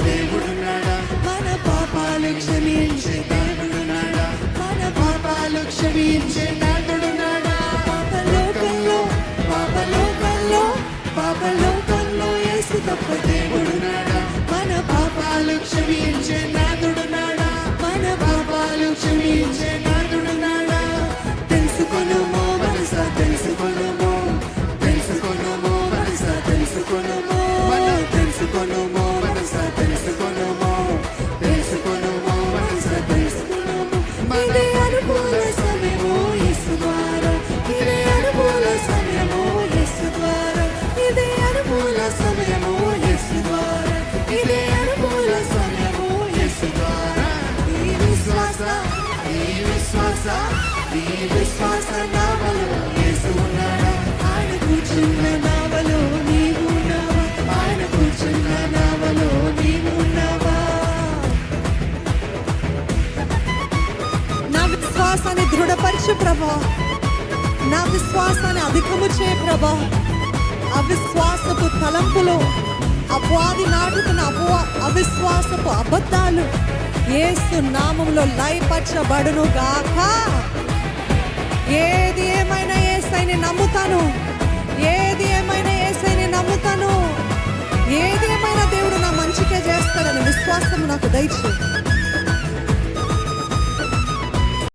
దేవుడున్నాడా, మన పాపాలు క్షమించే దేవుడున్నాడా, మన పాపాలు క్షమించే నాథుడున్నాడా. పాపలోకంలో పాపలోకంలో పాపలోకంలో యేసు తప్ప దేవుడున్నాడా, మన పాపాలు క్షమించే నాథుడున్నాడా, మన పాపాలు క్షమించే నాథుడున్నాడా. తెలుసుకొనుమో మనసా తెలుసుకొనుమో, తెలుసుకొనుమో మనసా తెలుసుకొనుమో, తెలుసుకొనుమో మనసా తెలుసుకొనుమో, తెలుసుకొనుమో మనసా తెలుసుకొనుమో. ఇదే అనుకూల సమయము యేసు ద్వారా, ఇదే అనుకూల సమయము యేసు ద్వారా, ఇదే అనుకూల సమయము యేసు ద్వారా, ఇదే అనుకూల సమయము యేసు ద్వారా. ఈ విశ్వాస ఈ విశ్వాస నావలో యేసు ఉన్నాడా, ఆయన కూర్చున్న నావలో నీవు ఉన్నావా, ఆయన కూర్చున్న నావలో నీవు ఉన్నావా. నా విశ్వాసాన్ని దృఢపరచు ప్రభా, నా విశ్వాసాన్ని అధికము చేయ ప్రభా. అవిశ్వాసపు తలంపులు, అపవాది నాటుతున్న అవిశ్వాసపు అబద్ధాలు యేసు నామములో లయపరచబడును గాక. ఏది ఏమైనా యేసయ్యని నమ్ముతాను, ఏది ఏమైనా యేసయ్యని నమ్ముతాను, ఏది ఏమైనా దేవుడు నా మంచికే చేస్తాడని విశ్వాసం నాకు దయచేయి.